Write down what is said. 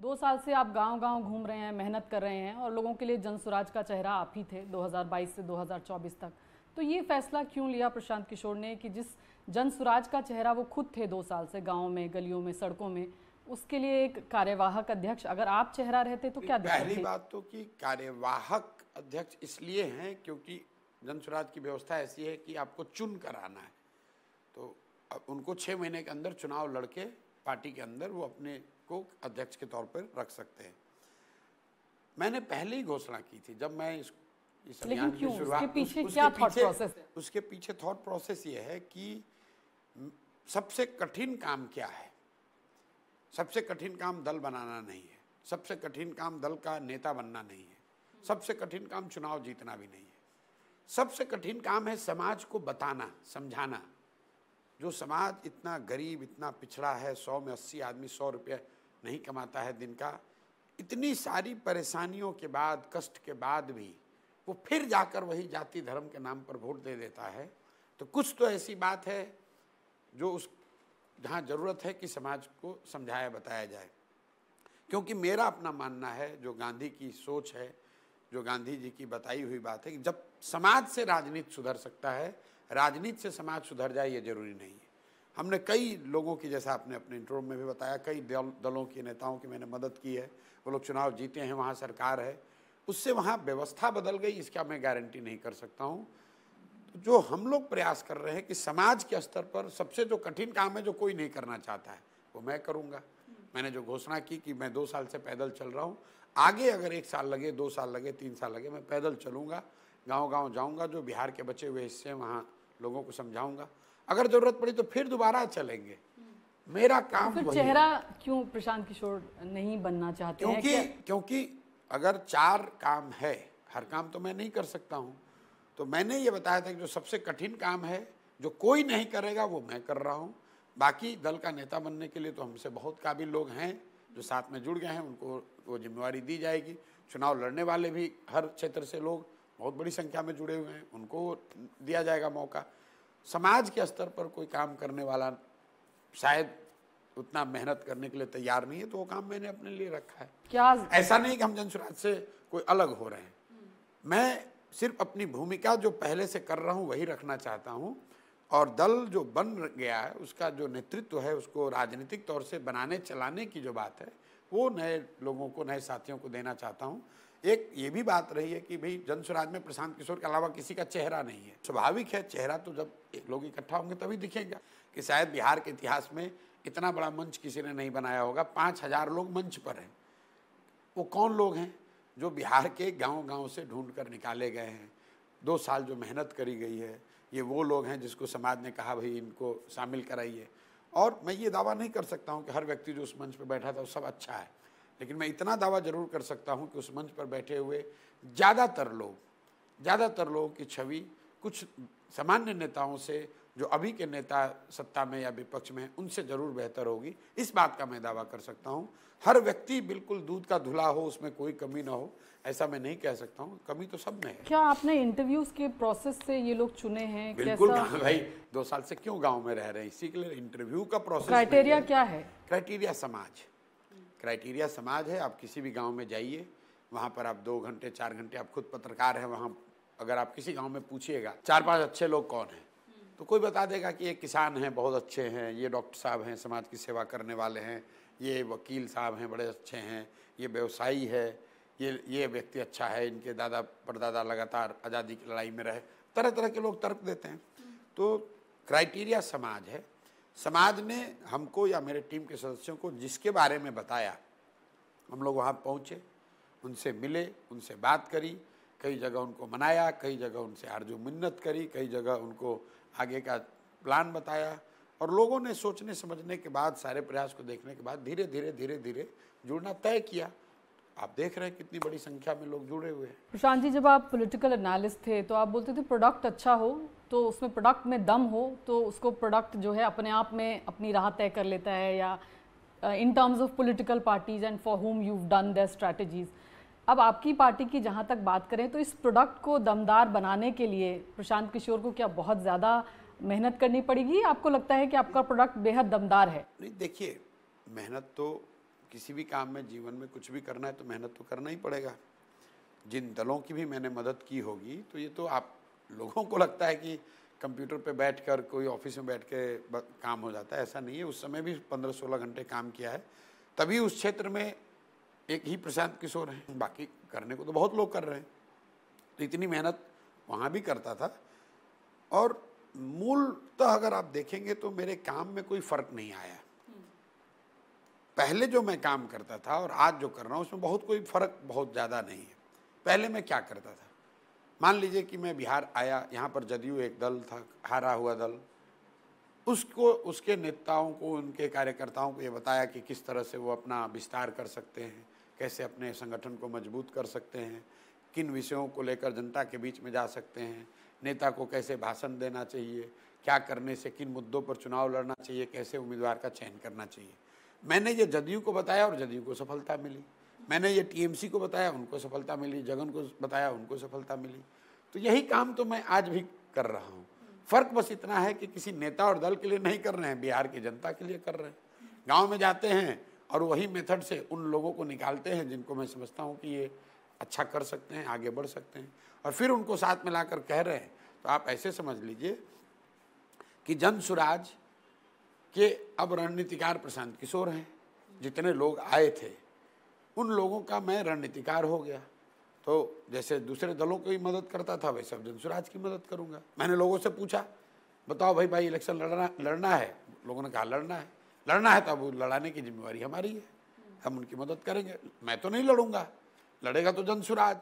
2 साल से आप गांव-गांव घूम रहे हैं, मेहनत कर रहे हैं और लोगों के लिए जनसुराज का चेहरा आप ही थे 2022 से 2024 तक। तो ये फैसला क्यों लिया प्रशांत किशोर ने कि जिस जनसुराज का चेहरा वो खुद थे 2 साल से गाँव में, गलियों में, सड़कों में, उसके लिए एक कार्यवाहक अध्यक्ष अगर आप चेहरा रहते तो क्या दिक्कत थी? पहली बात तो कि कार्यवाहक अध्यक्ष इसलिए हैं क्योंकि जनसुराज की व्यवस्था ऐसी है कि आपको चुन कर आना है। तो अब उनको 6 महीने के अंदर चुनाव लड़के पार्टी के अंदर वो अपने को अध्यक्ष के तौर पर रख सकते हैं। मैंने पहले ही घोषणा की थी जब मैं इस लेकिन अभियान की क्यों? शुरुआत, उसके पीछे क्या थॉट प्रोसेस है? उसके पीछे थॉट प्रोसेस ये है कि सबसे कठिन काम क्या है। सबसे कठिन काम दल बनाना नहीं है, सबसे कठिन काम दल का नेता बनना नहीं है, सबसे कठिन काम चुनाव जीतना भी नहीं है। सबसे कठिन काम है समाज को बताना, समझाना। जो समाज इतना गरीब, इतना पिछड़ा है, 100 में 80 आदमी 100 रुपये नहीं कमाता है दिन का, इतनी सारी परेशानियों के बाद, कष्ट के बाद भी वो फिर जाकर वही जाति धर्म के नाम पर वोट दे देता है। तो कुछ तो ऐसी बात है जो उस जहाँ ज़रूरत है कि समाज को समझाया बताया जाए। क्योंकि मेरा अपना मानना है, जो गांधी की सोच है, जो गांधी जी की बताई हुई बात है कि जब समाज से राजनीति सुधर सकता है, राजनीति से समाज सुधर जाए ये जरूरी नहीं है। हमने कई लोगों की, जैसा आपने अपने इंट्रो में भी बताया, कई दलों के नेताओं की मैंने मदद की है, वो लोग चुनाव जीते हैं, वहाँ सरकार है, उससे वहाँ व्यवस्था बदल गई, इसका मैं गारंटी नहीं कर सकता हूँ। तो जो हम लोग प्रयास कर रहे हैं कि समाज के स्तर पर सबसे जो कठिन काम है, जो कोई नहीं करना चाहता है, वो मैं करूँगा। मैंने जो घोषणा की कि मैं 2 साल से पैदल चल रहा हूँ, आगे अगर 1 साल लगे, 2 साल लगे, 3 साल लगे, मैं पैदल चलूँगा, गांव-गांव जाऊँगा, जो बिहार के बचे हुए हिस्से हैं वहाँ लोगों को समझाऊँगा। अगर ज़रूरत पड़ी तो फिर दोबारा चलेंगे। मेरा काम फिर वही चेहरा है। क्यों प्रशांत किशोर नहीं बनना चाहते हैं? क्योंकि अगर 4 काम है, हर काम तो मैं नहीं कर सकता हूँ। तो मैंने ये बताया था कि जो सबसे कठिन काम है, जो कोई नहीं करेगा, वो मैं कर रहा हूँ। बाकी दल का नेता बनने के लिए तो हमसे बहुत काबिल लोग हैं जो साथ में जुड़ गए हैं, उनको वो जिम्मेवारी दी जाएगी। चुनाव लड़ने वाले भी हर क्षेत्र से लोग बहुत बड़ी संख्या में जुड़े हुए हैं, उनको दिया जाएगा मौका। समाज के स्तर पर कोई काम करने वाला शायद उतना मेहनत करने के लिए तैयार नहीं है, तो वो काम मैंने अपने लिए रखा है। क्या ऐसा नहीं कि हम जनसुराज से कोई अलग हो रहे हैं। मैं सिर्फ अपनी भूमिका जो पहले से कर रहा हूँ वही रखना चाहता हूँ, और दल जो बन गया है उसका जो नेतृत्व है, उसको राजनीतिक तौर से बनाने चलाने की जो बात है, वो नए लोगों को, नए साथियों को देना चाहता हूँ। एक ये भी बात रही है कि भाई जनसुराज में प्रशांत किशोर के अलावा किसी का चेहरा नहीं है। स्वाभाविक है, चेहरा तो जब लोग इकट्ठा होंगे तभी दिखेगा। कि शायद बिहार के इतिहास में इतना बड़ा मंच किसी ने नहीं बनाया होगा, 5000 लोग मंच पर हैं। वो कौन लोग हैं? जो बिहार के गांव-गांव से ढूंढ कर निकाले गए हैं, 2 साल जो मेहनत करी गई है, ये वो लोग हैं जिसको समाज ने कहा भाई इनको शामिल कराइए। और मैं ये दावा नहीं कर सकता हूँ कि हर व्यक्ति जो उस मंच पर बैठा था वो सब अच्छा है, लेकिन मैं इतना दावा जरूर कर सकता हूँ कि उस मंच पर बैठे हुए ज़्यादातर लोगों की छवि कुछ सामान्य नेताओं से, जो अभी के नेता सत्ता में या विपक्ष में, उनसे जरूर बेहतर होगी। इस बात का मैं दावा कर सकता हूँ। हर व्यक्ति बिल्कुल दूध का धुला हो, उसमें कोई कमी ना हो, ऐसा मैं नहीं कह सकता हूँ। कमी तो सब में है। क्या आपने इंटरव्यूज के प्रोसेस से ये लोग चुने हैं? बिल्कुल भाई, 2 साल से क्यों गांव में रह रहे हैं, इसी के लिए इंटरव्यू का प्रोसेस। क्राइटेरिया क्या है? क्राइटेरिया समाज है। आप किसी भी गाँव में जाइए, वहाँ पर आप 2 घंटे 4 घंटे, आप खुद पत्रकार हैं, वहाँ अगर आप किसी गाँव में पूछिएगा 4-5 अच्छे लोग कौन हैं, तो कोई बता देगा कि ये किसान हैं, बहुत अच्छे हैं, ये डॉक्टर साहब हैं, समाज की सेवा करने वाले हैं, ये वकील साहब हैं, बड़े अच्छे हैं, ये व्यवसायी है, ये व्यक्ति अच्छा है, इनके दादा परदादा लगातार आज़ादी की लड़ाई में रहे। तरह तरह के लोग तर्क देते हैं। तो क्राइटेरिया समाज है। समाज ने हमको या मेरे टीम के सदस्यों को जिसके बारे में बताया, हम लोग वहाँ पहुँचे, उनसे मिले, उनसे बात करी, कई जगह उनको मनाया, कई जगह उनसे आरजू मिन्नत करी, कई जगह उनको आगे का प्लान बताया, और लोगों ने सोचने समझने के बाद, सारे प्रयास को देखने के बाद धीरे धीरे जुड़ना तय किया। आप देख रहे हैं कितनी बड़ी संख्या में लोग जुड़े हुए हैं। प्रशांत जी, जब आप पॉलिटिकल एनालिस्ट थे तो आप बोलते थे प्रोडक्ट अच्छा हो तो उसमें, प्रोडक्ट में दम हो तो उसको प्रोडक्ट जो है अपने आप में अपनी राह तय कर लेता है, या in terms of political parties and for whom you done their strategies. अब आपकी पार्टी की जहाँ तक बात करें तो इस प्रोडक्ट को दमदार बनाने के लिए प्रशांत किशोर को क्या बहुत ज़्यादा मेहनत करनी पड़ेगी? आपको लगता है कि आपका प्रोडक्ट बेहद दमदार है? नहीं, देखिए, मेहनत तो किसी भी काम में, जीवन में कुछ भी करना है तो मेहनत तो करना ही पड़ेगा। जिन दलों की भी मैंने मदद की होगी, तो ये तो आप लोगों को लगता है कि कंप्यूटर पे बैठकर कोई ऑफिस में बैठ के काम हो जाता है, ऐसा नहीं है। उस समय भी 15-16 घंटे काम किया है, तभी उस क्षेत्र में एक ही प्रशांत किशोर हैं, बाकी करने को तो बहुत लोग कर रहे हैं। तो इतनी मेहनत वहाँ भी करता था। और मूलतः अगर आप देखेंगे तो मेरे काम में कोई फ़र्क नहीं आया। पहले जो मैं काम करता था और आज जो कर रहा हूँ उसमें बहुत कोई फ़र्क बहुत ज़्यादा नहीं है। पहले मैं क्या करता था, मान लीजिए कि मैं बिहार आया, यहाँ पर जदयू एक दल था, हारा हुआ दल, उसको, उसके नेताओं को, उनके कार्यकर्ताओं को ये बताया कि किस तरह से वो अपना विस्तार कर सकते हैं, कैसे अपने संगठन को मजबूत कर सकते हैं, किन विषयों को लेकर जनता के बीच में जा सकते हैं, नेता को कैसे भाषण देना चाहिए, क्या करने से किन मुद्दों पर चुनाव लड़ना चाहिए, कैसे उम्मीदवार का चयन करना चाहिए। मैंने ये जदयू को बताया और जदयू को सफलता मिली। मैंने ये टीएमसी को बताया, उनको सफलता मिली। जगन को बताया, उनको सफलता मिली। तो यही काम तो मैं आज भी कर रहा हूँ। फ़र्क बस इतना है कि किसी नेता और दल के लिए नहीं कर रहे हैं, बिहार की जनता के लिए कर रहे हैं। गाँव में जाते हैं और वही मेथड से उन लोगों को निकालते हैं जिनको मैं समझता हूँ कि ये अच्छा कर सकते हैं, आगे बढ़ सकते हैं, और फिर उनको साथ में लाकर कह रहे हैं। तो आप ऐसे समझ लीजिए कि जन सुराज के अब रणनीतिकार प्रशांत किशोर हैं। जितने लोग आए थे उन लोगों का मैं रणनीतिकार हो गया। तो जैसे दूसरे दलों की मदद करता था, वैसे अब जन सुराज की मदद करूंगा। मैंने लोगों से पूछा, बताओ भाई इलेक्शन लड़ना है। लोगों ने कहा लड़ना है, तो अब लड़ाने की जिम्मेवारी हमारी है, हम उनकी मदद करेंगे। मैं तो नहीं लड़ूंगा, लड़ेगा तो जन सुराज।